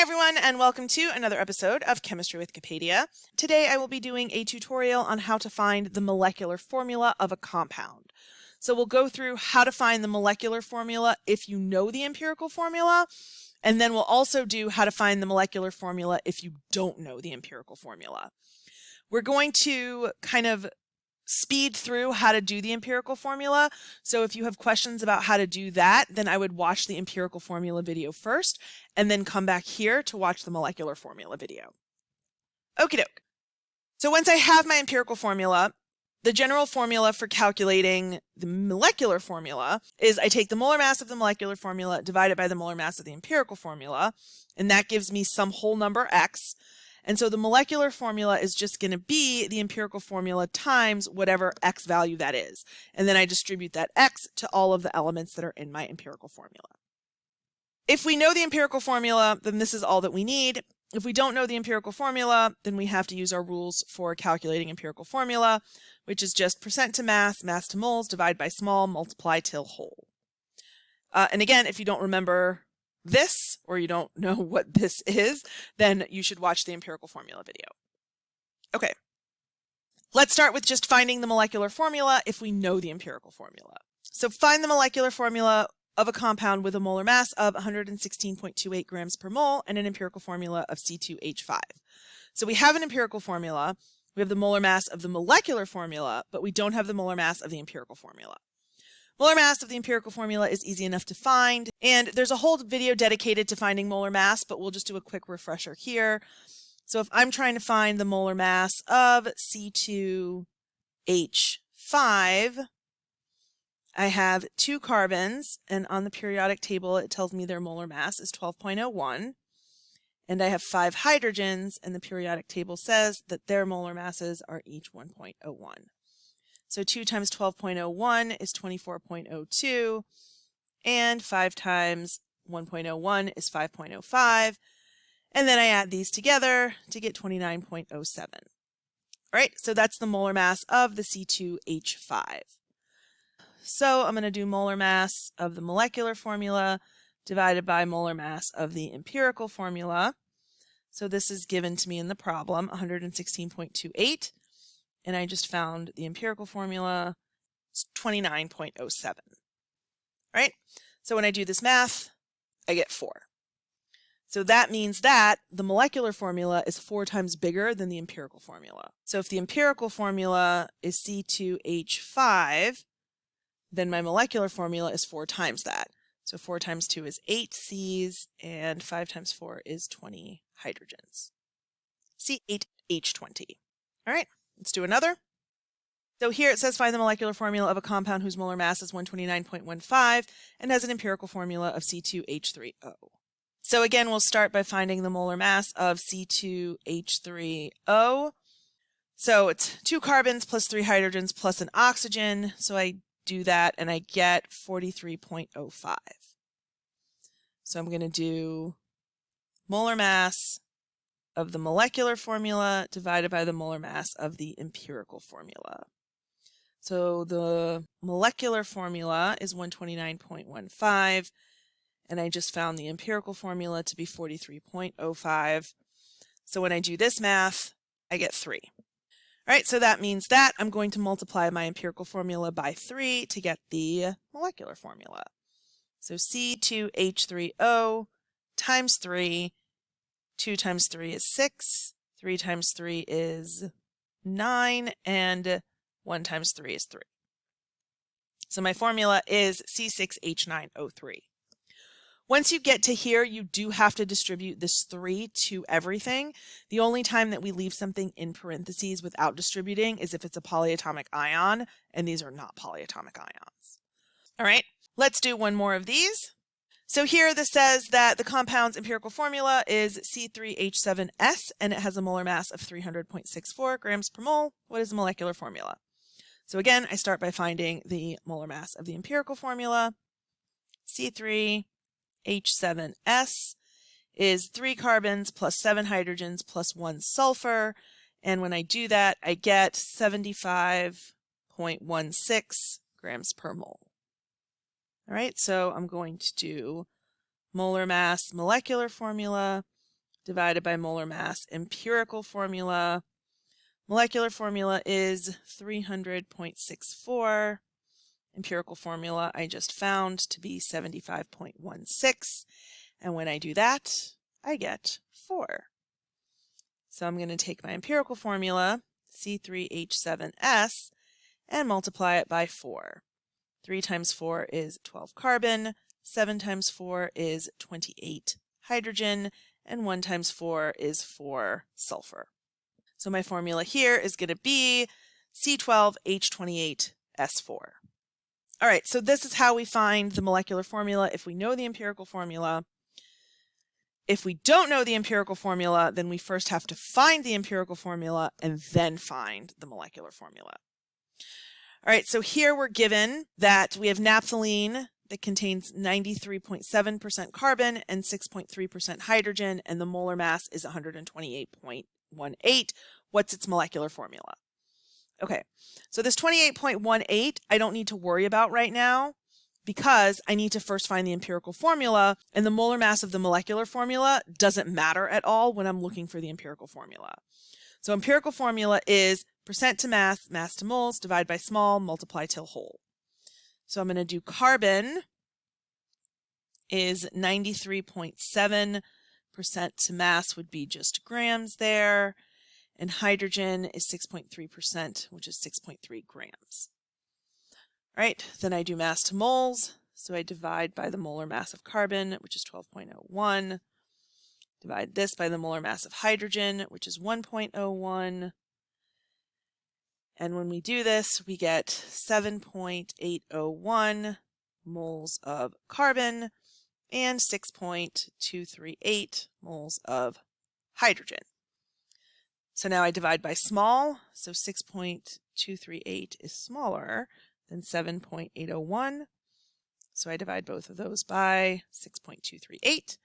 Hi everyone, and welcome to another episode of Chemistry with Capadia. Today I will be doing a tutorial on how to find the molecular formula of a compound. So we'll go through how to find the molecular formula if you know the empirical formula, and then we'll also do how to find the molecular formula if you don't know the empirical formula. We're going to kind of speed through how to do the empirical formula. So if you have questions about how to do that, then I would watch the empirical formula video first and then come back here to watch the molecular formula video. Okie doke. So once I have my empirical formula, the general formula for calculating the molecular formula is I take the molar mass of the molecular formula divided by the molar mass of the empirical formula, and that gives me some whole number x. And so the molecular formula is just going to be the empirical formula times whatever x value that is. And then I distribute that x to all of the elements that are in my empirical formula. If we know the empirical formula, then this is all that we need. If we don't know the empirical formula, then we have to use our rules for calculating empirical formula, which is just percent to mass, mass to moles, divide by small, multiply till whole. And again, if you don't remember this, or you don't know what this is, then you should watch the empirical formula video. Okay, let's start with just finding the molecular formula if we know the empirical formula. So find the molecular formula of a compound with a molar mass of 116.28 grams per mole and an empirical formula of C2H5. So we have an empirical formula, we have the molar mass of the molecular formula, but we don't have the molar mass of the empirical formula. Molar mass of the empirical formula is easy enough to find, and there's a whole video dedicated to finding molar mass, but we'll just do a quick refresher here. So if I'm trying to find the molar mass of C2H5, I have 2 carbons, and on the periodic table it tells me their molar mass is 12.01, and I have 5 hydrogens, and the periodic table says that their molar masses are each 1.01. So 2 times 12.01 is 24.02, and 5 times 1.01 is 5.05, and then I add these together to get 29.07. All right, so that's the molar mass of the C2H5. So I'm going to do molar mass of the molecular formula divided by molar mass of the empirical formula. So this is given to me in the problem, 116.28. And I just found the empirical formula is 29.07. Right? So when I do this math, I get 4. So that means that the molecular formula is 4 times bigger than the empirical formula. So if the empirical formula is C2H5, then my molecular formula is 4 times that. So 4 times 2 is 8 Cs, and 5 times 4 is 20 hydrogens. C8H20. All right. Let's do another. So here it says find the molecular formula of a compound whose molar mass is 129.15 and has an empirical formula of C2H3O. So again, we'll start by finding the molar mass of C2H3O. So it's 2 carbons plus 3 hydrogens plus an oxygen. So I do that and I get 43.05. So I'm going to do molar mass of the molecular formula divided by the molar mass of the empirical formula. So the molecular formula is 129.15, and I just found the empirical formula to be 43.05. So when I do this math, I get 3. All right, so that means that I'm going to multiply my empirical formula by 3 to get the molecular formula. So C2H3O times 3, 2 times 3 is 6, 3 times 3 is 9, and 1 times 3 is 3. So my formula is C6H9O3. Once you get to here, you do have to distribute this 3 to everything. The only time that we leave something in parentheses without distributing is if it's a polyatomic ion, and these are not polyatomic ions. All right, let's do one more of these. So here this says that the compound's empirical formula is C3H7S, and it has a molar mass of 300.64 grams per mole. What is the molecular formula? So again, I start by finding the molar mass of the empirical formula. C3H7S is 3 carbons plus 7 hydrogens plus 1 sulfur, and when I do that, I get 75.16 grams per mole. All right, so I'm going to do molar mass molecular formula divided by molar mass. Empirical formula. Molecular formula is 300.64. Empirical formula I just found to be 75.16. And when I do that, I get 4. So I'm going to take my empirical formula, C3H7S, and multiply it by 4. 3 times 4 is 12 carbon, 7 times 4 is 28 hydrogen, and 1 times 4 is 4 sulfur. So my formula here is going to be C12H28S4. All right, so this is how we find the molecular formula if we know the empirical formula. If we don't know the empirical formula, then we first have to find the empirical formula and then find the molecular formula. All right, so here we're given that we have naphthalene that contains 93.7% carbon and 6.3% hydrogen, and the molar mass is 128.18. What's its molecular formula? Okay, so this 28.18 I don't need to worry about right now because I need to first find the empirical formula, and the molar mass of the molecular formula doesn't matter at all when I'm looking for the empirical formula. So empirical formula is percent to mass, mass to moles, divide by small, multiply till whole. So I'm going to do carbon is 93.7% to mass would be just grams there, and hydrogen is 6.3%, which is 6.3 grams. All right, then I do mass to moles, so I divide by the molar mass of carbon, which is 12.01, divide this by the molar mass of hydrogen, which is 1.01, and when we do this, we get 7.801 moles of carbon and 6.238 moles of hydrogen. So now I divide by small, so 6.238 is smaller than 7.801. So I divide both of those by 6.238,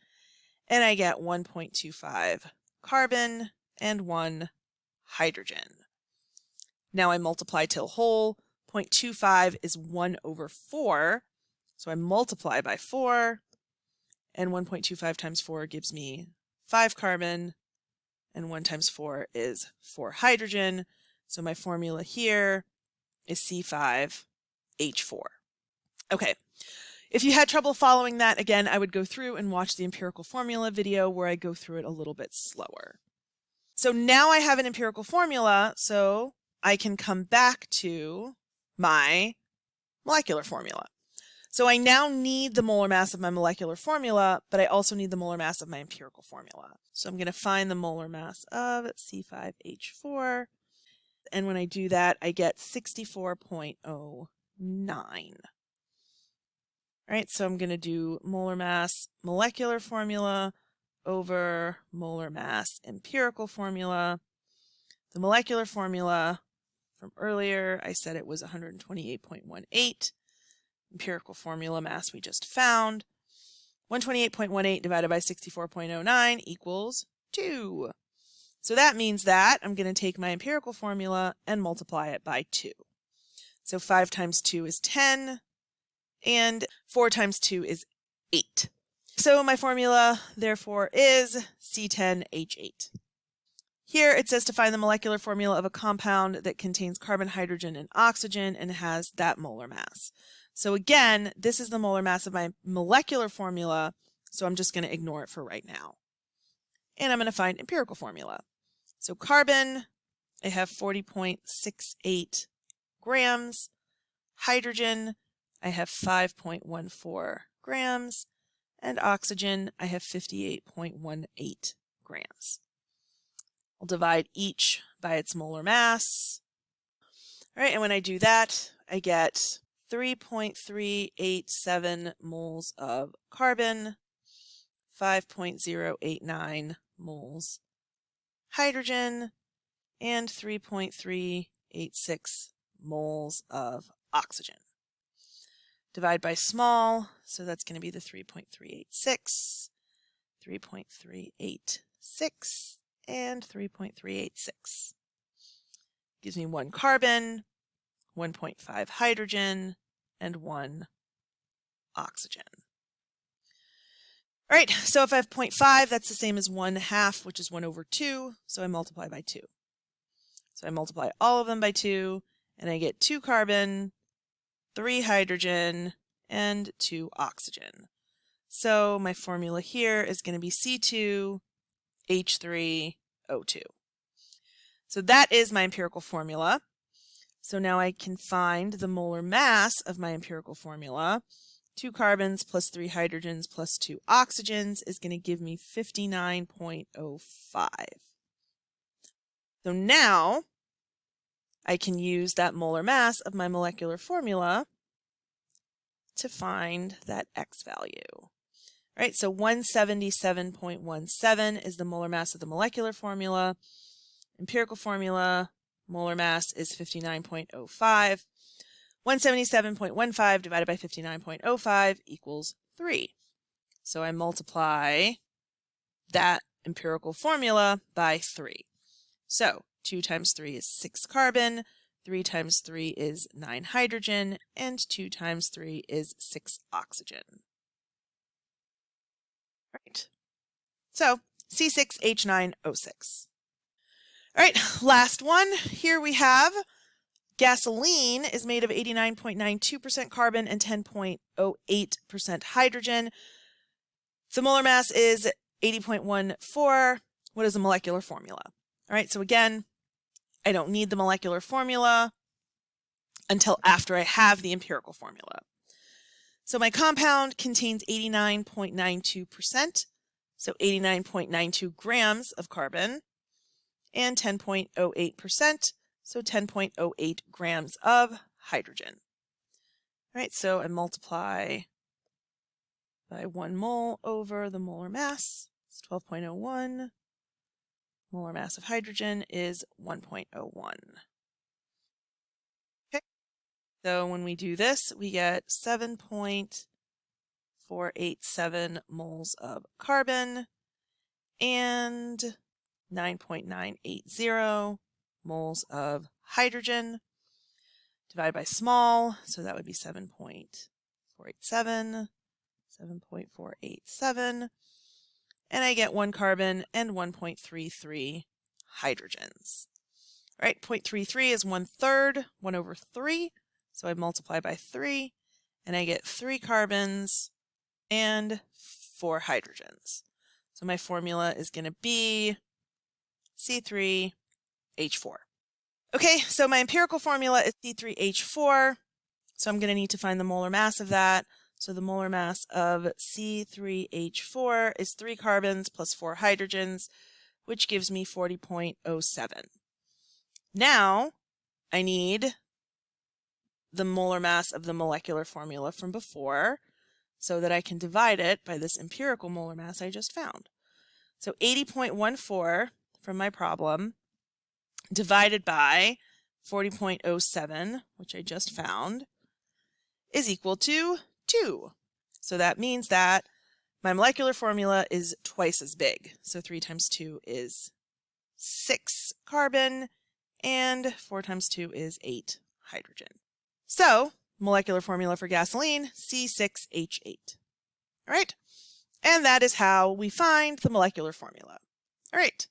and I get 1.25 carbon and 1 hydrogen. Now I multiply till whole. 0.25 is 1 over 4, so I multiply by 4, and 1.25 times 4 gives me 5 carbon, and 1 times 4 is 4 hydrogen. So my formula here is C5H4. Okay, if you had trouble following that, again, I would go through and watch the empirical formula video where I go through it a little bit slower. So now I have an empirical formula, so I can come back to my molecular formula. So I now need the molar mass of my molecular formula, but I also need the molar mass of my empirical formula. So I'm going to find the molar mass of C5H4, and when I do that, I get 64.09. All right, so I'm going to do molar mass molecular formula over molar mass empirical formula. The molecular formula from earlier, I said it was 128.18. Empirical formula mass we just found. 128.18 divided by 64.09 equals 2. So that means that I'm going to take my empirical formula and multiply it by 2. So 5 times 2 is 10, and 4 times 2 is 8. So my formula, therefore, is C10H8. Here it says to find the molecular formula of a compound that contains carbon, hydrogen, and oxygen and has that molar mass. So again, this is the molar mass of my molecular formula, so I'm just going to ignore it for right now. And I'm going to find empirical formula. So carbon, I have 40.68 grams. Hydrogen, I have 5.14 grams. And oxygen, I have 58.18 grams. I'll divide each by its molar mass. All right, and when I do that, I get 3.387 moles of carbon, 5.089 moles hydrogen, and 3.386 moles of oxygen. Divide by small, so that's going to be the 3.386, 3.386, and 3.386. Gives me 1 carbon, 1.5 hydrogen, and 1 oxygen. All right, so if I have 0.5, that's the same as 1/2, which is 1 over 2, so I multiply by 2. So I multiply all of them by 2, and I get 2 carbon, 3 hydrogen, and 2 oxygen. So my formula here is going to be C2H3O2. So that is my empirical formula. So now I can find the molar mass of my empirical formula. 2 carbons plus 3 hydrogens plus 2 oxygens is going to give me 59.05. So now I can use that molar mass of my molecular formula to find that X value. All right, so 177.17 is the molar mass of the molecular formula. Empirical formula, molar mass is 59.05. 177.15 divided by 59.05 equals 3. So I multiply that empirical formula by 3. So 2 times 3 is 6 carbon, 3 times 3 is 9 hydrogen, and 2 times 3 is 6 oxygen. All right. So C6H9O6. All right, last one. Here we have gasoline is made of 89.92% carbon and 10.08% hydrogen. The molar mass is 80.14. What is the molecular formula? All right, so again, I don't need the molecular formula until after I have the empirical formula. So my compound contains 89.92%, so 89.92 grams of carbon, and 10.08%, so 10.08 grams of hydrogen. All right, so I multiply by 1 mole over the molar mass. It's 12.01. Molar mass of hydrogen is 1.01. Okay, so when we do this, we get 7.487 moles of carbon and 9.980 moles of hydrogen. Divided by small, so that would be 7.487, 7.487, and I get 1 carbon and 1.33 hydrogens. All right, 0.33 is 1/3, 1 over 3, so I multiply by 3, and I get 3 carbons and 4 hydrogens. So my formula is going to be C3H4. Okay, so my empirical formula is C3H4, so I'm going to need to find the molar mass of that. So the molar mass of C3H4 is 3 carbons plus 4 hydrogens, which gives me 40.07. Now I need the molar mass of the molecular formula from before so that I can divide it by this empirical molar mass I just found. So 80.14 from my problem divided by 40.07, which I just found, is equal to 2. So that means that my molecular formula is twice as big. So 3 times 2 is 6 carbon, and 4 times 2 is 8 hydrogen. So molecular formula for gasoline, C6H8. All right, and that is how we find the molecular formula. All right.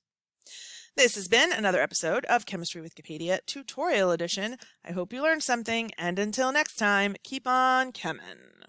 This has been another episode of Chemistry with Wikipedia, Tutorial Edition. I hope you learned something, and until next time, keep on chemin'.